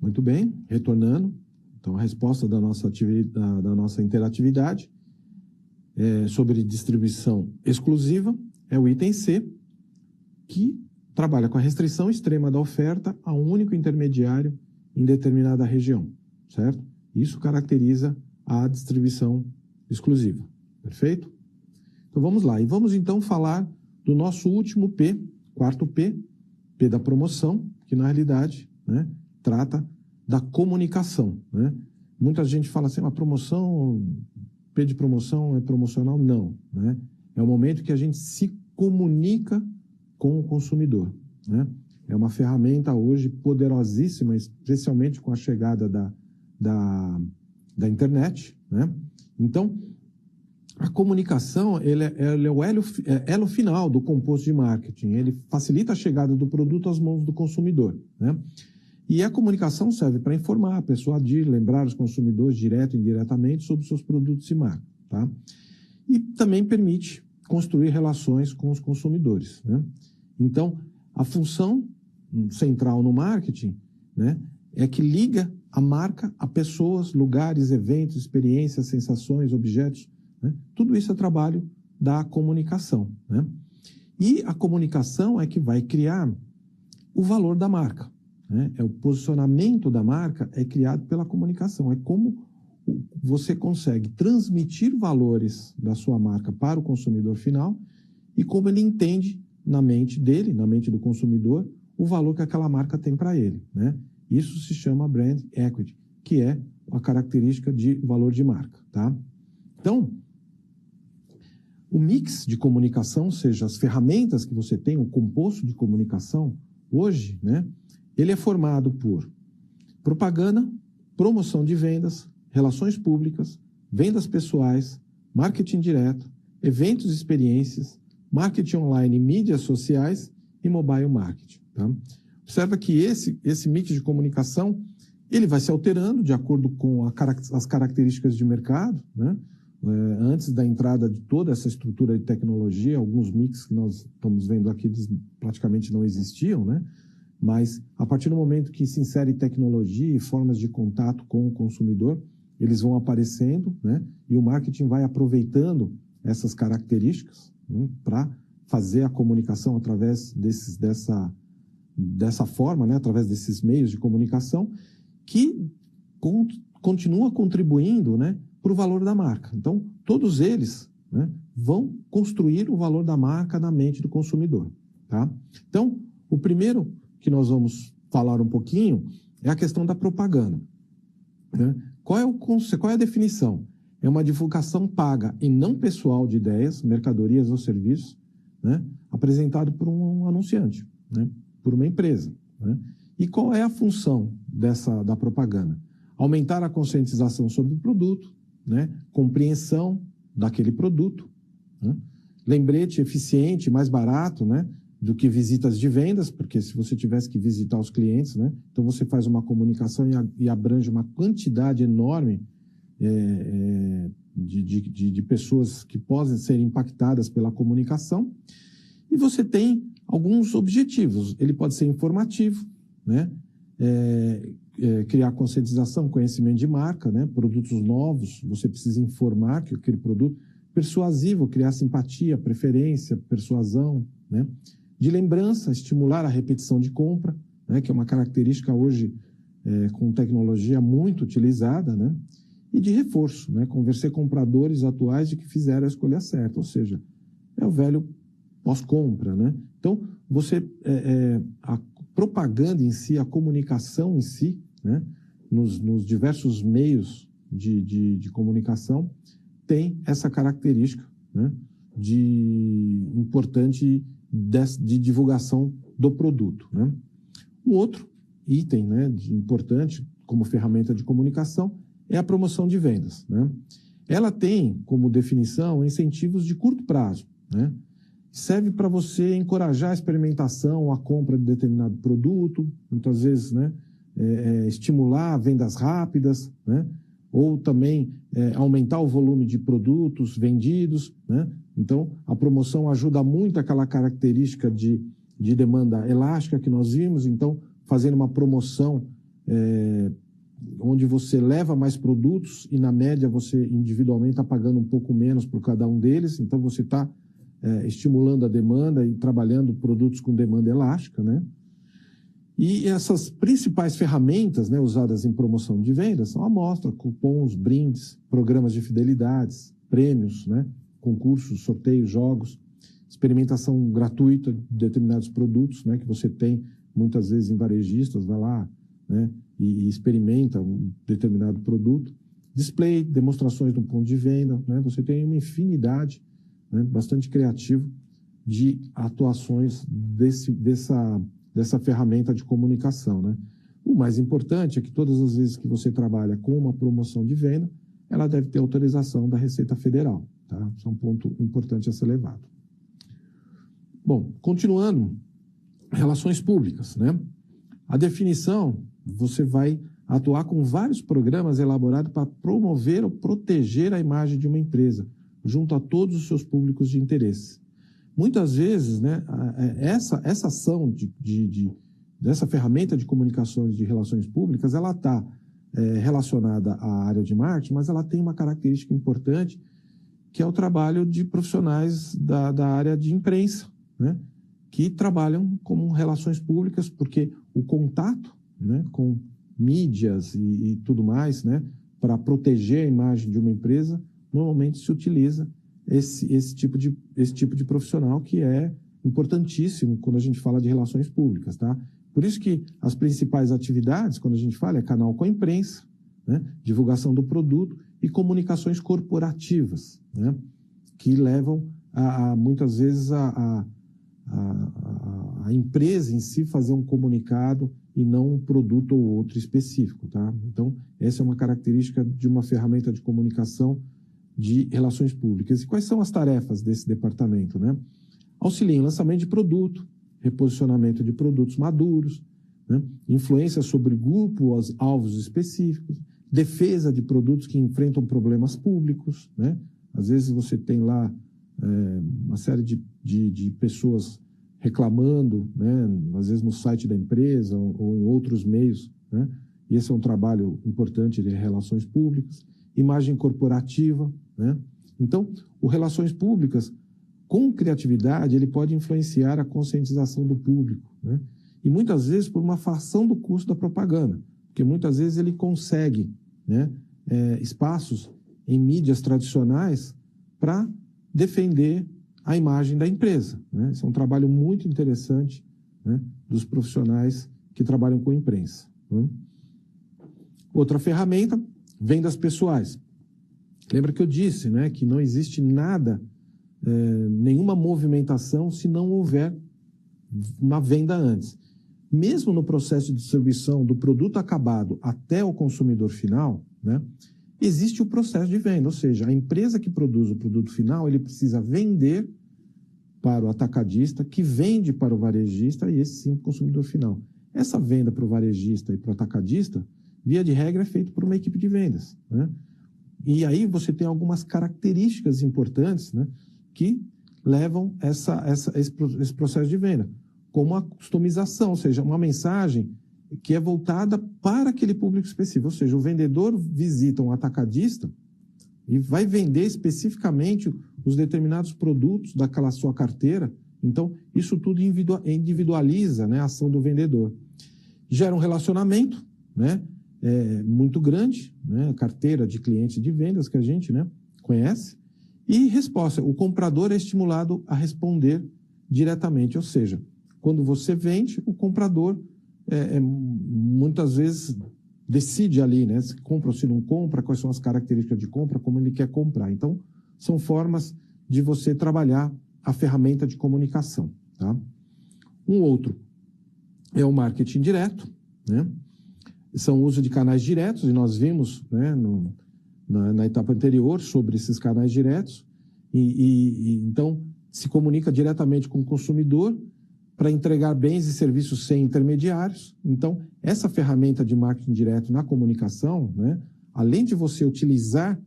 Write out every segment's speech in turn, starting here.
Muito bem, retornando. Então, a resposta da nossa interatividade sobre distribuição exclusiva é o item C, que trabalha com a restrição extrema da oferta a um único intermediário em determinada região, certo? Isso caracteriza a distribuição exclusiva, perfeito? Então, vamos lá. E vamos, então, falar do nosso último P, quarto P, P da promoção, que, na realidade, né, trata da comunicação, né? Muita gente fala assim, a promoção, P de promoção é promocional? Não, né? É o momento que a gente se comunica com o consumidor, né? É uma ferramenta hoje poderosíssima, especialmente com a chegada da internet, né? Então, a comunicação ele é o elo final do composto de marketing. Ele facilita a chegada do produto às mãos do consumidor, né? E a comunicação serve para informar, persuadir, lembrar os consumidores direto e indiretamente sobre seus produtos e marcas, tá? E também permite construir relações com os consumidores, né? Então, a função central no marketing, né, é que liga a marca a pessoas, lugares, eventos, experiências, sensações, objetos, né? Tudo isso é trabalho da comunicação, né? E a comunicação é que vai criar o valor da marca, né? O posicionamento da marca é criado pela comunicação. É como você consegue transmitir valores da sua marca para o consumidor final e como ele entende na mente dele, na mente do consumidor, o valor que aquela marca tem para ele, né? Isso se chama brand equity, que é a característica de valor de marca, tá? Então, o mix de comunicação, ou seja, as ferramentas que você tem, o composto de comunicação, hoje, né, ele é formado por propaganda, promoção de vendas, relações públicas, vendas pessoais, marketing direto, eventos e experiências, marketing online, mídias sociais e mobile marketing, tá? Observa que esse mix de comunicação, ele vai se alterando de acordo com as características de mercado, né? Antes da entrada de toda essa estrutura de tecnologia, alguns mix que nós estamos vendo aqui, eles praticamente não existiam, né? Mas a partir do momento que se insere tecnologia e formas de contato com o consumidor, eles vão aparecendo, né? E o marketing vai aproveitando essas características, né, para fazer a comunicação através dessa forma, né? Através desses meios de comunicação, que continua contribuindo, né, para o valor da marca. Então, todos eles, né, vão construir o valor da marca na mente do consumidor, tá? Então, o primeiro que nós vamos falar um pouquinho é a questão da propaganda, né? Qual é a definição? É uma divulgação paga e não pessoal de ideias, mercadorias ou serviços, né, apresentado por um anunciante, né, por uma empresa, né? E qual é a função da propaganda? Aumentar a conscientização sobre o produto, né, compreensão daquele produto, né, lembrete eficiente, mais barato, né, do que visitas de vendas, porque se você tivesse que visitar os clientes, né, então você faz uma comunicação e abrange uma quantidade enorme de pessoas que podem ser impactadas pela comunicação, e você tem alguns objetivos. Ele pode ser informativo, né, criar conscientização, conhecimento de marca, né, produtos novos, você precisa informar que aquele produto, persuasivo, criar simpatia, preferência, persuasão, né, de lembrança, estimular a repetição de compra, né, que é uma característica hoje com tecnologia muito utilizada, né, e de reforço, né, convencer compradores atuais de que fizeram a escolha certa, ou seja, é o velho pós-compra, né? Então, a propaganda em si, a comunicação em si, né, nos diversos meios de comunicação, tem essa característica, né, importante de divulgação do produto, né? Um outro item, né, importante como ferramenta de comunicação é a promoção de vendas, né? Ela tem como definição incentivos de curto prazo, né? Serve para você encorajar a experimentação, a compra de determinado produto, muitas vezes, né, estimular vendas rápidas, né? Ou também aumentar o volume de produtos vendidos, né? Então, a promoção ajuda muito aquela característica de demanda elástica que nós vimos. Então, fazendo uma promoção onde você leva mais produtos e, na média, você individualmente está pagando um pouco menos por cada um deles, então você está estimulando a demanda e trabalhando produtos com demanda elástica, né? E essas principais ferramentas, né, usadas em promoção de vendas são amostra, cupons, brindes, programas de fidelidades, prêmios, né, concursos, sorteios, jogos, experimentação gratuita de determinados produtos, né, que você tem muitas vezes em varejistas, vai lá, né, e experimenta um determinado produto, display, demonstrações do ponto de venda, né, você tem uma infinidade, né, bastante criativo de atuações dessa ferramenta de comunicação, né? O mais importante é que todas as vezes que você trabalha com uma promoção de venda, ela deve ter autorização da Receita Federal, tá? Isso é um ponto importante a ser levado. Bom, continuando, relações públicas, né? A definição, você vai atuar com vários programas elaborados para promover ou proteger a imagem de uma empresa, junto a todos os seus públicos de interesse. Muitas vezes, né, essa ação dessa ferramenta de comunicações de relações públicas, ela está relacionada à área de marketing, mas ela tem uma característica importante, que é o trabalho de profissionais da área de imprensa, né, que trabalham como relações públicas, porque o contato, né, com mídias e tudo mais, né, para proteger a imagem de uma empresa, normalmente se utiliza esse tipo de profissional, que é importantíssimo quando a gente fala de relações públicas, tá? Por isso que as principais atividades, quando a gente fala, é canal com a imprensa, né, divulgação do produto e comunicações corporativas, né, que levam muitas vezes a empresa em si fazer um comunicado e não um produto ou outro específico, tá? Então, essa é uma característica de uma ferramenta de comunicação de relações públicas. E quais são as tarefas desse departamento, né? Auxilia em lançamento de produto, reposicionamento de produtos maduros, né? Influência sobre grupos alvos específicos, defesa de produtos que enfrentam problemas públicos, né? Às vezes você tem lá uma série de pessoas reclamando, né? Às vezes no site da empresa ou em outros meios, né? E esse é um trabalho importante de relações públicas. Imagem corporativa, né? Então, o relações públicas, com criatividade, ele pode influenciar a conscientização do público, né? E muitas vezes por uma fração do custo da propaganda, porque muitas vezes ele consegue, né, espaços em mídias tradicionais para defender a imagem da empresa, né? Esse é um trabalho muito interessante, né, dos profissionais que trabalham com imprensa, né? Outra ferramenta, vendas pessoais. Lembra que eu disse, né, que não existe nada, nenhuma movimentação se não houver uma venda antes. Mesmo no processo de distribuição do produto acabado até o consumidor final, né, existe o processo de venda, ou seja, a empresa que produz o produto final, ele precisa vender para o atacadista, que vende para o varejista e esse sim para o consumidor final. Essa venda para o varejista e para o atacadista, via de regra, é feito por uma equipe de vendas, né? E aí você tem algumas características importantes, né, que levam esse processo de venda, como a customização, ou seja, uma mensagem que é voltada para aquele público específico. Ou seja, o vendedor visita um atacadista e vai vender especificamente os determinados produtos daquela sua carteira. Então, isso tudo individualiza, né, a ação do vendedor. Gera um relacionamento, né, muito grande, né, carteira de clientes de vendas que a gente, né, conhece. E resposta, o comprador é estimulado a responder diretamente, ou seja, quando você vende, o comprador muitas vezes decide ali, né, se compra ou se não compra, quais são as características de compra, como ele quer comprar. Então, são formas de você trabalhar a ferramenta de comunicação, tá? Um outro é o marketing direto, né? São o uso de canais diretos, e nós vimos, né, na etapa anterior sobre esses canais diretos, então se comunica diretamente com o consumidor para entregar bens e serviços sem intermediários. Então, essa ferramenta de marketing direto na comunicação, né, além de você utilizar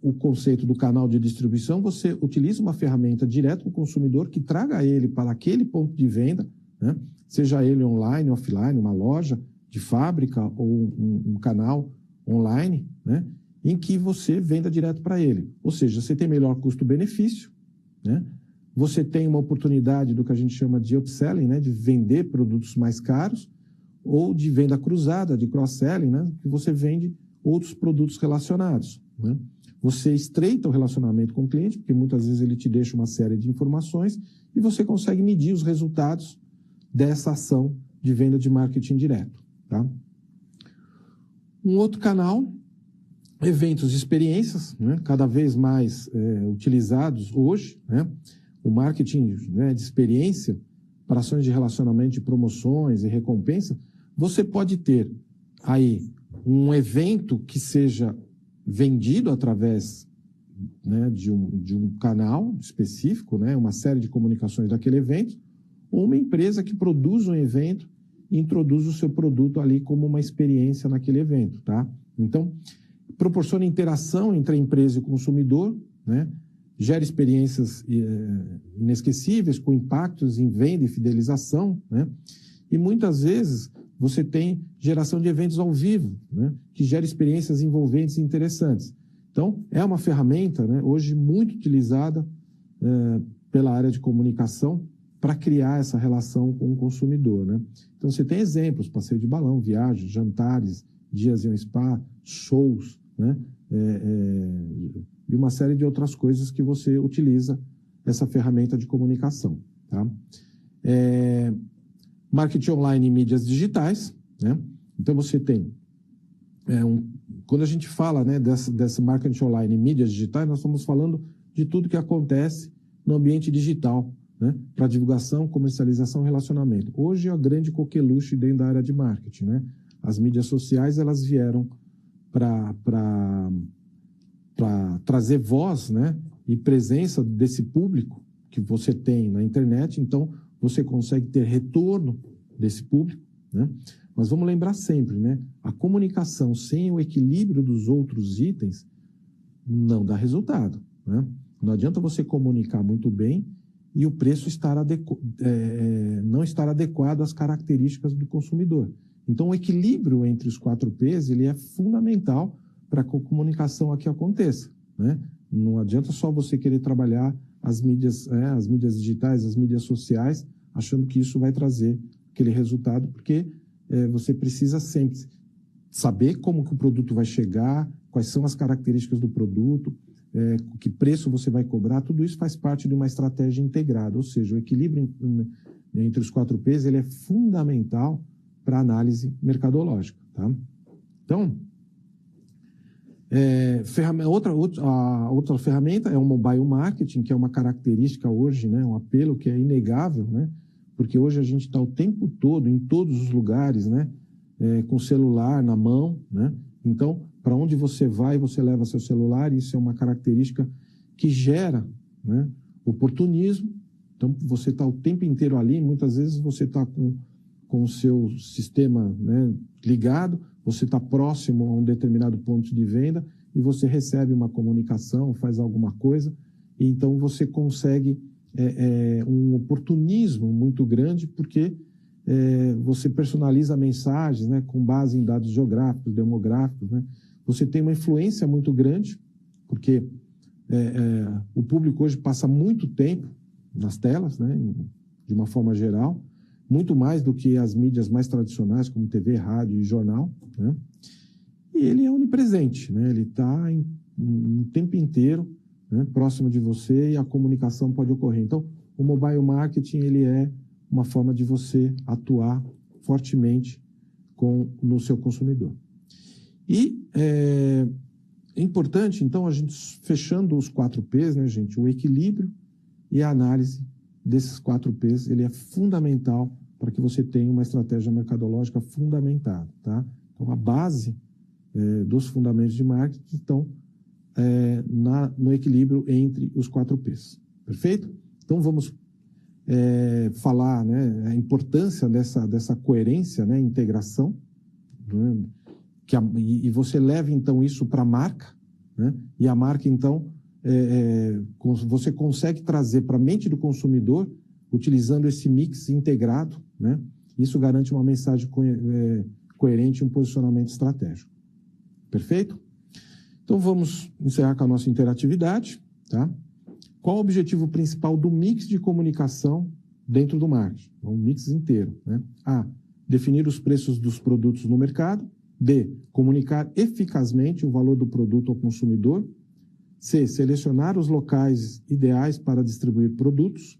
o conceito do canal de distribuição, você utiliza uma ferramenta direto com o consumidor que traga ele para aquele ponto de venda, né, seja ele online, offline, uma loja de fábrica ou um canal online, né, em que você venda direto para ele. Ou seja, você tem melhor custo-benefício, né? Você tem uma oportunidade do que a gente chama de upselling, né, de vender produtos mais caros, ou de venda cruzada, de cross-selling, né, que você vende outros produtos relacionados, né? Você estreita o relacionamento com o cliente, porque muitas vezes ele te deixa uma série de informações e você consegue medir os resultados dessa ação de venda de marketing direto, tá? Um outro canal, eventos e experiências, né, cada vez mais utilizados hoje, né? O marketing, né, de experiência para ações de relacionamento, de promoções e recompensa. Você pode ter aí um evento que seja vendido através, né, de um canal específico, né, uma série de comunicações daquele evento, ou uma empresa que produz um evento e introduz o seu produto ali como uma experiência naquele evento, tá? Então, proporciona interação entre a empresa e o consumidor, né? Gera experiências inesquecíveis, com impactos em venda e fidelização, né? E muitas vezes você tem geração de eventos ao vivo, né, que gera experiências envolventes e interessantes. Então, é uma ferramenta, né, hoje muito utilizada pela área de comunicação para criar essa relação com o consumidor, né? Então, você tem exemplos, passeio de balão, viagens, jantares, dias em um spa, shows, né, e uma série de outras coisas que você utiliza essa ferramenta de comunicação, tá? Marketing online e mídias digitais, né? Então, você tem... quando a gente fala, né, dessa marketing online e mídias digitais, nós estamos falando de tudo que acontece no ambiente digital, né, para divulgação, comercialização e relacionamento. Hoje é a grande coqueluche dentro da área de marketing, né? As mídias sociais, elas vieram para trazer voz, né, e presença desse público que você tem na internet. Então, você consegue ter retorno desse público, né? Mas vamos lembrar sempre, né? A comunicação sem o equilíbrio dos outros itens não dá resultado, né? Não adianta você comunicar muito bem e o preço não estar adequado às características do consumidor. Então, o equilíbrio entre os 4 Ps, ele é fundamental para que a comunicação aqui aconteça, né? Não adianta só você querer trabalhar as mídias digitais, as mídias sociais, achando que isso vai trazer aquele resultado, porque você precisa sempre saber como que o produto vai chegar, quais são as características do produto, que preço você vai cobrar, tudo isso faz parte de uma estratégia integrada, ou seja, o equilíbrio entre os 4 Ps, ele é fundamental para a análise mercadológica, tá? Então, outra ferramenta é o mobile marketing, que é uma característica hoje, né, um apelo que é inegável, né, porque hoje a gente está o tempo todo, em todos os lugares, né, com o celular na mão, né? Então, para onde você vai, você leva seu celular, e isso é uma característica que gera, né, oportunismo. Então, você está o tempo inteiro ali, muitas vezes você está com o seu sistema, né, ligado, você está próximo a um determinado ponto de venda e você recebe uma comunicação, faz alguma coisa, e então você consegue um oportunismo muito grande, porque você personaliza mensagens, né, com base em dados geográficos, demográficos, né? Você tem uma influência muito grande, porque o público hoje passa muito tempo nas telas, né, de uma forma geral, muito mais do que as mídias mais tradicionais, como TV, rádio e jornal, né? E ele é onipresente, né? Ele está o tempo inteiro, né, próximo de você, e a comunicação pode ocorrer. Então, o mobile marketing, ele é uma forma de você atuar fortemente no seu consumidor. E é importante, então, a gente fechando os 4 Ps, né, gente, o equilíbrio e a análise desses 4 Ps, ele é fundamental para que você tenha uma estratégia mercadológica fundamentada, tá? Então, a base dos fundamentos de marketing estão no equilíbrio entre os 4 Ps. Perfeito? Então, vamos falar, né, a importância dessa coerência, né, integração, né, e você leva, então, isso para a marca, né, e a marca, então, você consegue trazer para a mente do consumidor, utilizando esse mix integrado, né? Isso garante uma mensagem coerente e um posicionamento estratégico. Perfeito? Então, vamos encerrar com a nossa interatividade, tá? Qual o objetivo principal do mix de comunicação dentro do marketing? Um mix inteiro, né? A, definir os preços dos produtos no mercado. B, comunicar eficazmente o valor do produto ao consumidor. C, selecionar os locais ideais para distribuir produtos.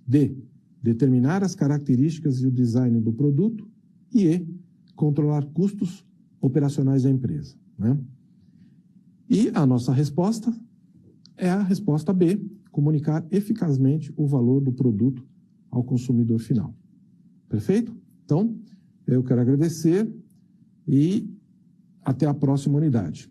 D, determinar as características e o design do produto. E E, controlar custos operacionais da empresa, né? E a nossa resposta é a resposta B, comunicar eficazmente o valor do produto ao consumidor final. Perfeito? Então, eu quero agradecer e até a próxima unidade.